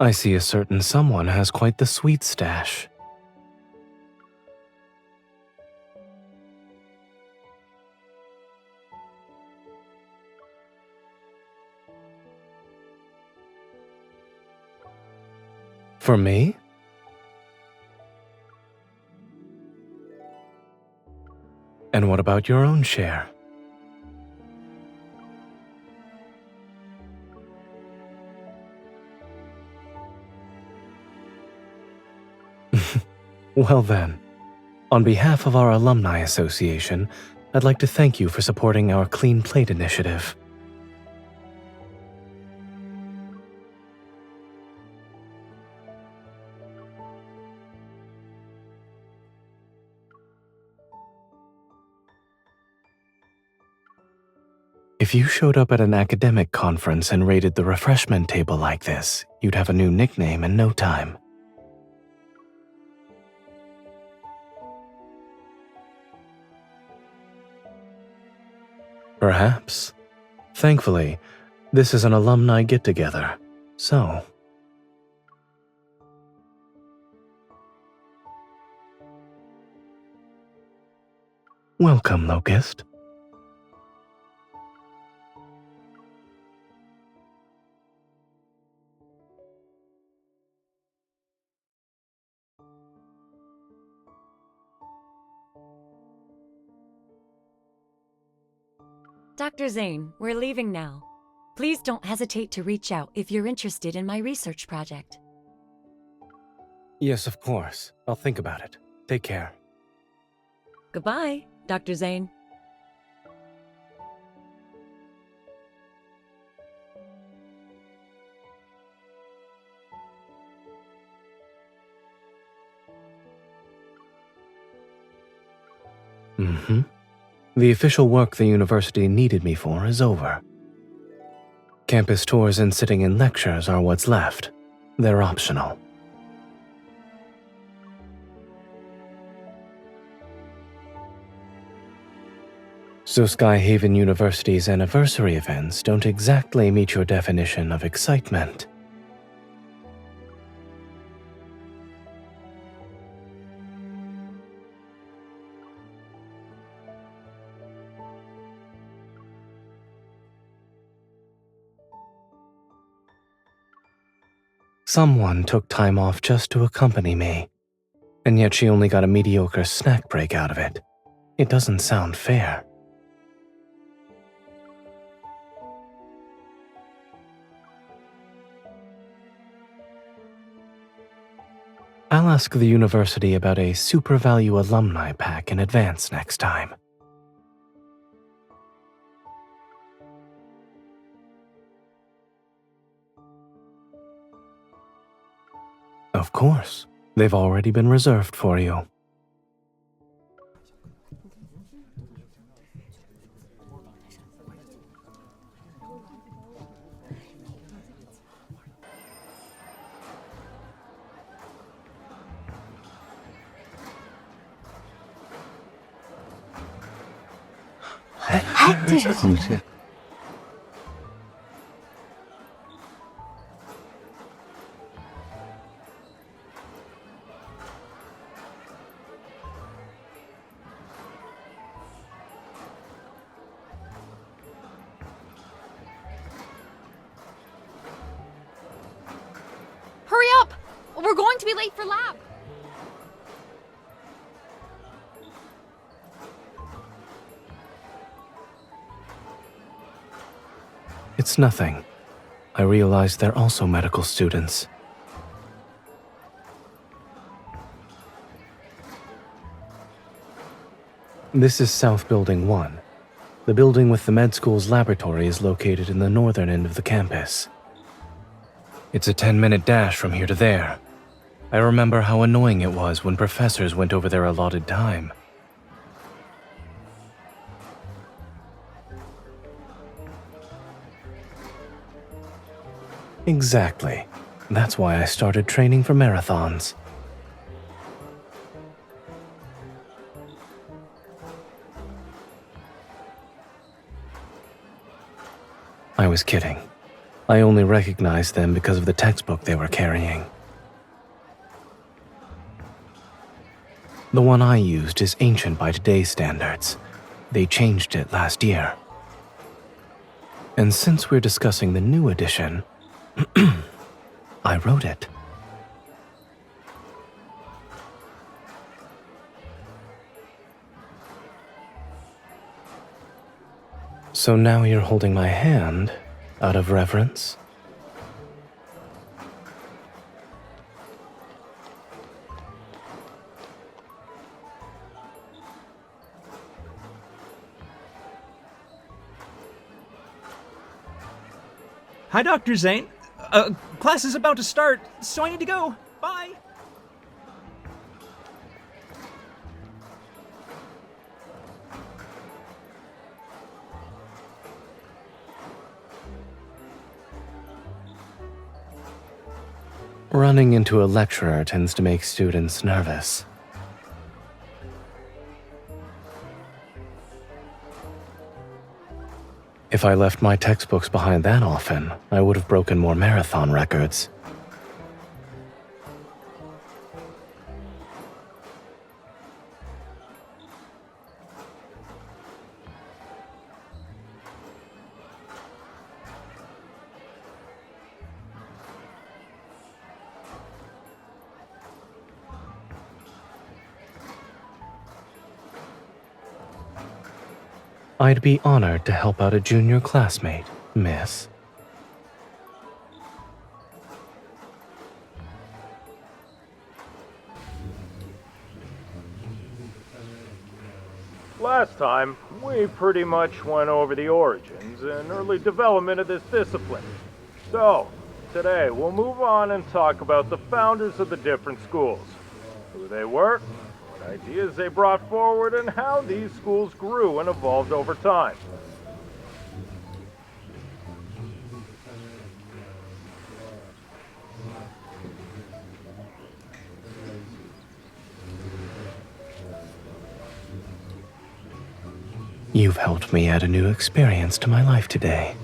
I see a certain someone has quite the sweet stash. For me? And what about your own share? Well then, on behalf of our Alumni Association, I'd like to thank you for supporting our Clean Plate initiative. If you showed up at an academic conference and raided the refreshment table like this, you'd have a new nickname in no time. Perhaps. Thankfully, this is an alumni get-together, so... Welcome, Locust. Dr. Zayne, we're leaving now. Please don't hesitate to reach out if you're interested in my research project. Yes, of course. I'll think about it. Take care. Goodbye, Dr. Zayne. The official work the university needed me for is over. Campus tours and sitting in lectures are what's left. They're optional. So Skyhaven University's anniversary events don't exactly meet your definition of excitement. Someone took time off just to accompany me, and yet she only got a mediocre snack break out of it. It doesn't sound fair. I'll ask the university about a super value alumni pack in advance next time. Of course, they've already been reserved for you. Hurry up! We're going to be late for lab! It's nothing. I realize they're also medical students. This is South Building 1. The building with the med school's laboratory is located in the northern end of the campus. It's a 10-minute dash from here to there. I remember how annoying it was when professors went over their allotted time. Exactly. That's why I started training for marathons. I was kidding. I only recognized them because of the textbook they were carrying. The one I used is ancient by today's standards. They changed it last year. And since we're discussing the new edition, I wrote it. So now you're holding my hand out of reverence? Hi, Dr. Zayne. Class is about to start, so I need to go. Bye. Running into a lecturer tends to make students nervous. If I left my textbooks behind that often, I would have broken more marathon records. I'd be honored to help out a junior classmate, miss. Last time, we pretty much went over the origins and early development of this discipline. So, today we'll move on and talk about the founders of the different schools, who they were, what ideas they brought forward, and how these schools grew and evolved over time. You've helped me add a new experience to my life today.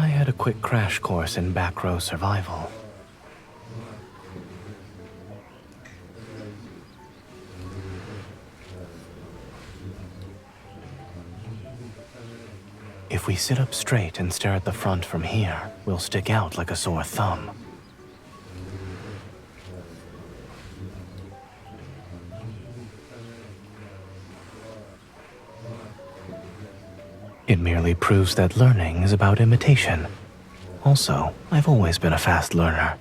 I had a quick crash course in back row survival. If we sit up straight and stare at the front from here, we'll stick out like a sore thumb. It merely proves that learning is about imitation. Also, I've always been a fast learner.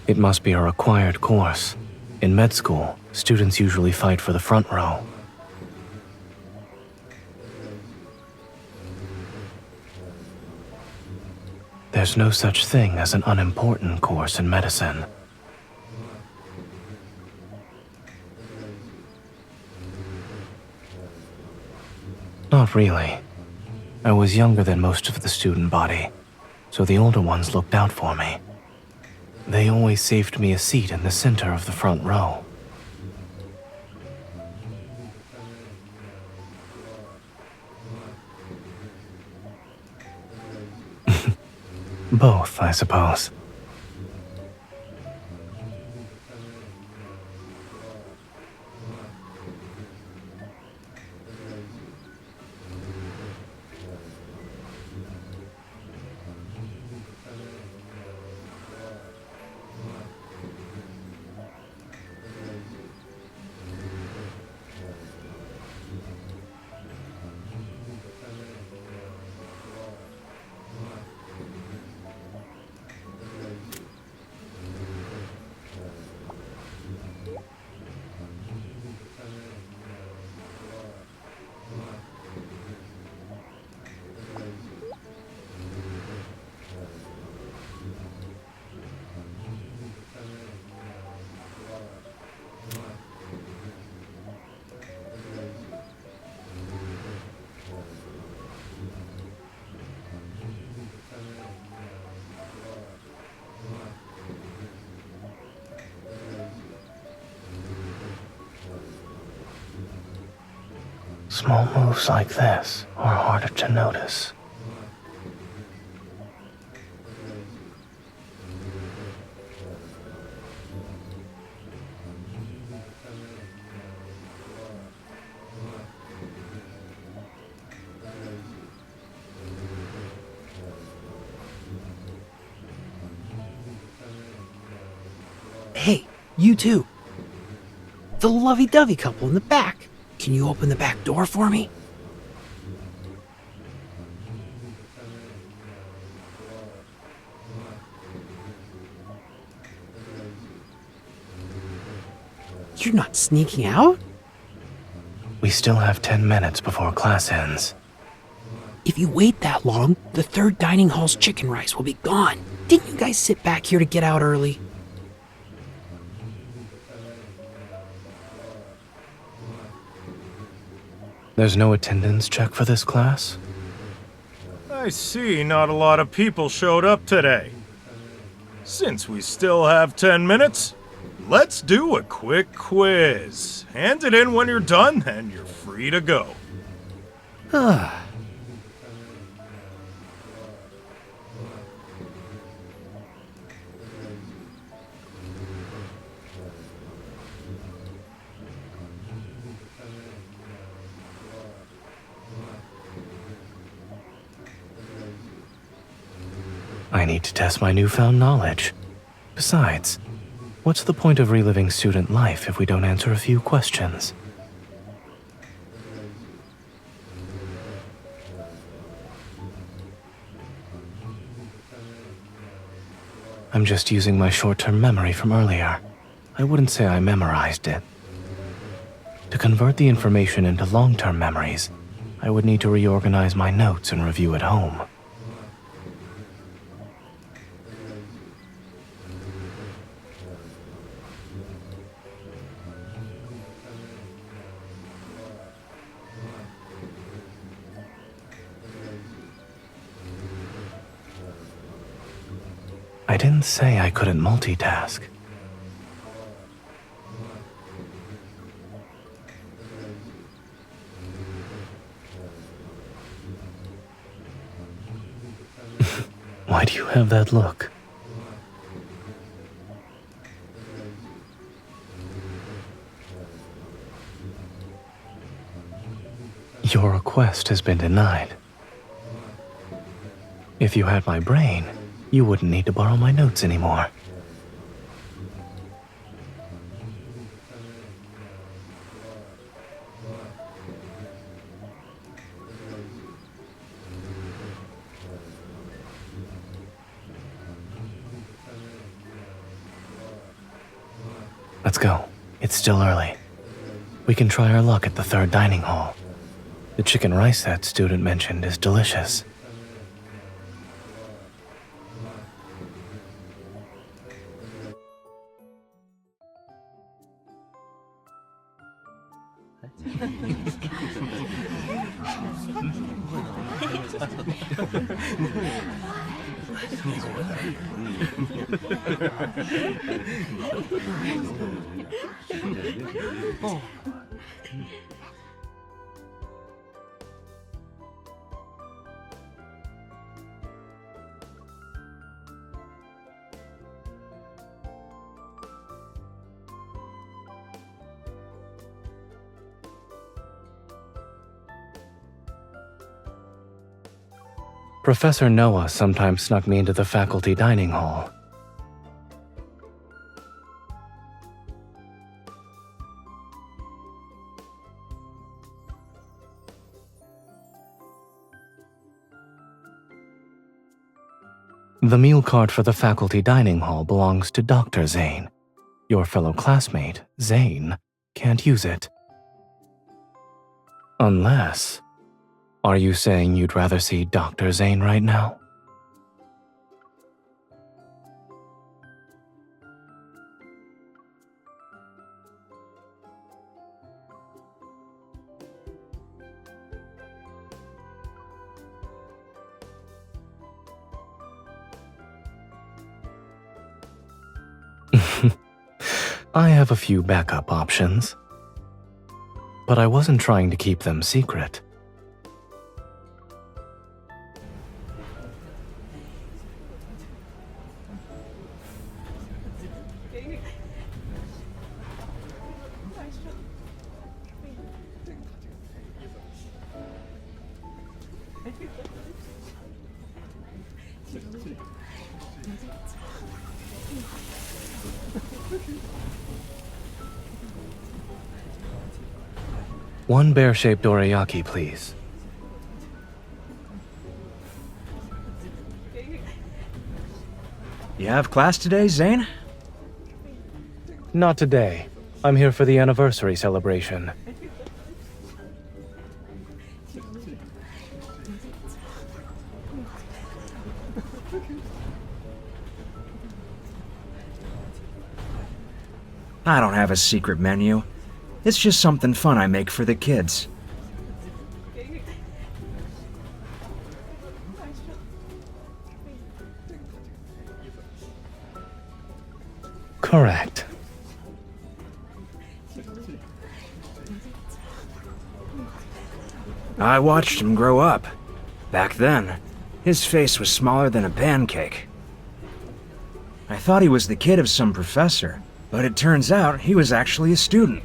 It must be a required course. In med school, students usually fight for the front row. There's no such thing as an unimportant course in medicine. Not really. I was younger than most of the student body, so the older ones looked out for me. They always saved me a seat in the center of the front row. Both, I suppose. Small moves like this are harder to notice. Hey, you two. The lovey-dovey couple in the back. Can you open the back door for me? You're not sneaking out? We still have 10 minutes before class ends. If you wait that long, the third dining hall's chicken rice will be gone. Didn't you guys sit back here to get out early? There's no attendance check for this class? I see not a lot of people showed up today. Since we still have 10 minutes, let's do a quick quiz. Hand it in when you're done, and you're free to go. I need to test my newfound knowledge. Besides, what's the point of reliving student life if we don't answer a few questions? I'm just using my short-term memory from earlier. I wouldn't say I memorized it. To convert the information into long-term memories, I would need to reorganize my notes and review at home. I didn't say I couldn't multitask. Why do you have that look? Your request has been denied. If you had my brain, you wouldn't need to borrow my notes anymore. Let's go. It's still early. We can try our luck at the third dining hall. The chicken rice that student mentioned is delicious. Professor Noah sometimes snuck me into the faculty dining hall. The meal cart for the faculty dining hall belongs to Dr. Zayne. Your fellow classmate, Zayne, can't use it. Unless... Are you saying you'd rather see Dr. Zayne right now? I have a few backup options. but I wasn't trying to keep them secret. One bear-shaped dorayaki, please. You have class today, Zayne? Not today. I'm here for the anniversary celebration. I don't have a secret menu. It's just something fun I make for the kids. Correct. I watched him grow up. Back then, his face was smaller than a pancake. I thought he was the kid of some professor, but it turns out he was actually a student.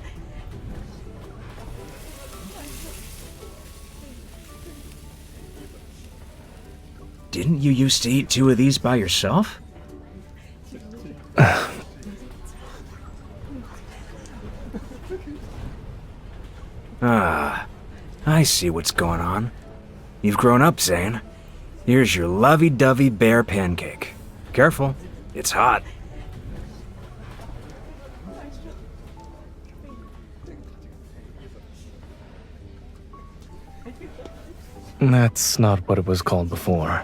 Didn't you used to eat 2 of these by yourself? Ah, I see what's going on. You've grown up, Zayne. Here's your lovey-dovey bear pancake. Careful, it's hot. That's not what it was called before.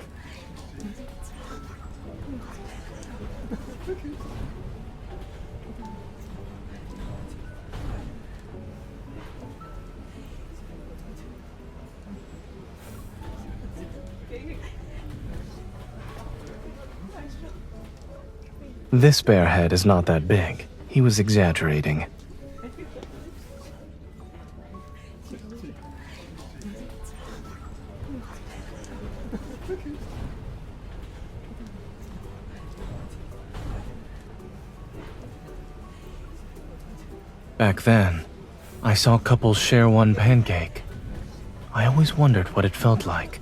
This bear head is not that big. He was exaggerating. Back then, I saw couples share one pancake. I always wondered what it felt like.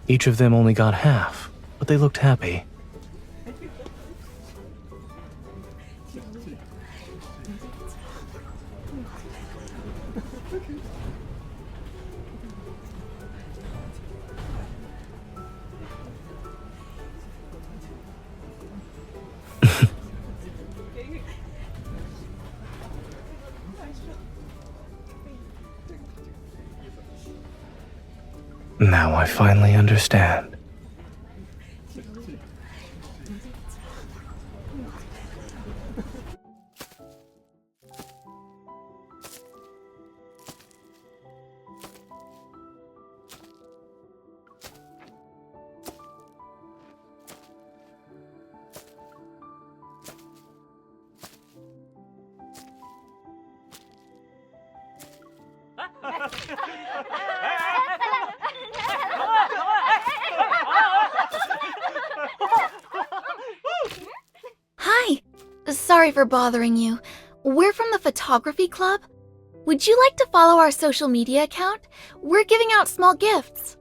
Each of them only got half, but they looked happy. Now I finally understand. Hi. Sorry for bothering you. We're from the photography club. Would you like to follow our social media account? We're giving out small gifts.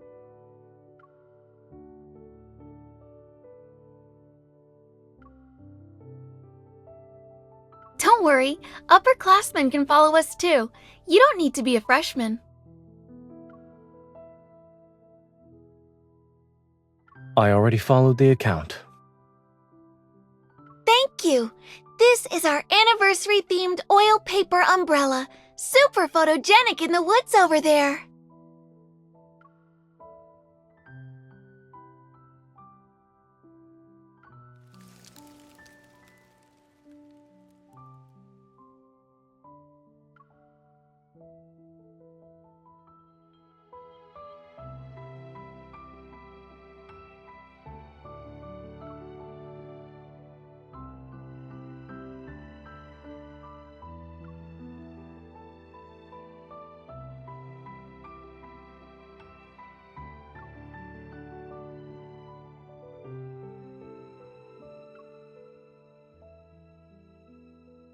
Don't worry, upperclassmen can follow us too. You don't need to be a freshman. I already followed the account. Thank you. This is our anniversary-themed oil paper umbrella. Super photogenic in the woods over there.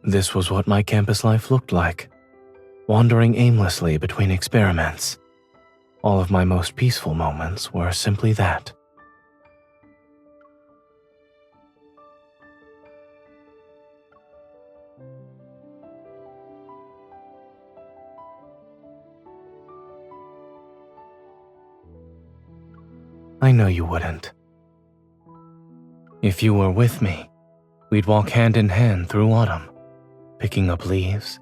This was what my campus life looked like, wandering aimlessly between experiments. All of my most peaceful moments were simply that. I know you wouldn't. If you were with me, we'd walk hand in hand through autumn, picking up leaves,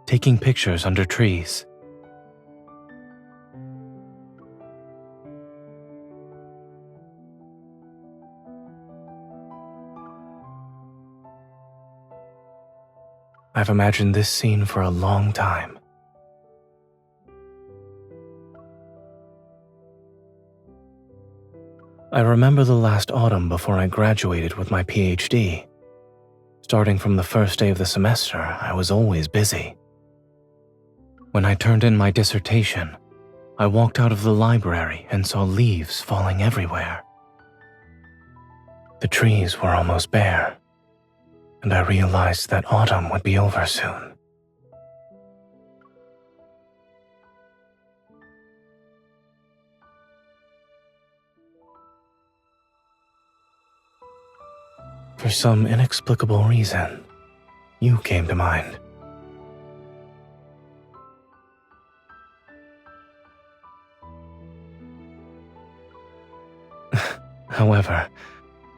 taking pictures under trees. I've imagined this scene for a long time. I remember the last autumn before I graduated with my PhD. Starting from the first day of the semester, I was always busy. When I turned in my dissertation, I walked out of the library and saw leaves falling everywhere. The trees were almost bare, and I realized that autumn would be over soon. For some inexplicable reason, you came to mind. However,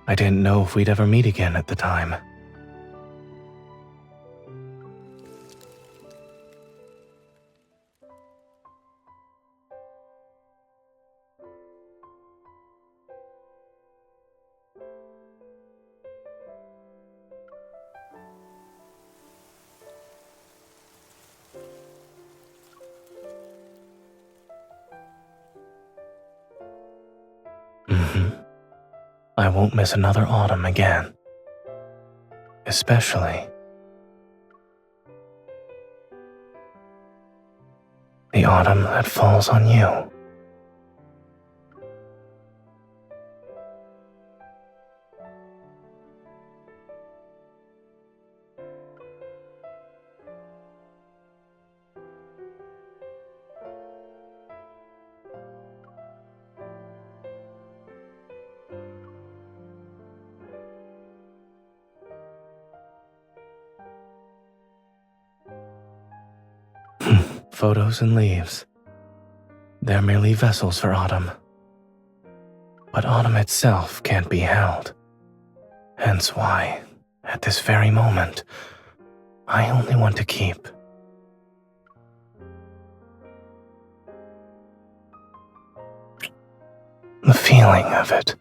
I didn't know if we'd ever meet again at the time. I won't miss another autumn again. Especially the autumn that falls on you. Photos and leaves. They're merely vessels for autumn. But autumn itself can't be held. Hence why, at this very moment, I only want to keep the feeling of it.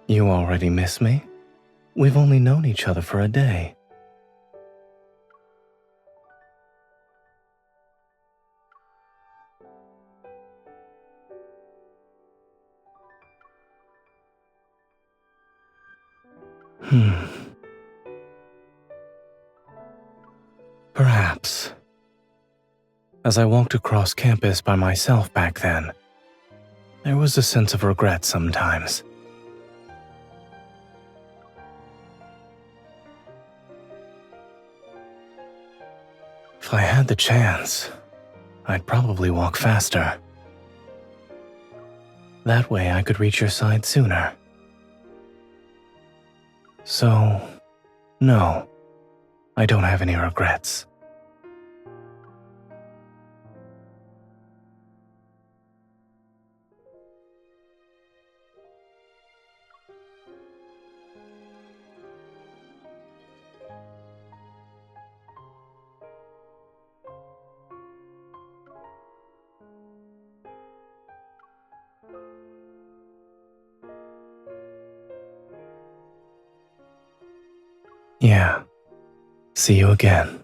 You already miss me? We've only known each other for a day. Perhaps. As I walked across campus by myself back then, there was a sense of regret sometimes. If I had the chance, I'd probably walk faster. That way I could reach your side sooner. So, no, I don't have any regrets. Yeah. See you again.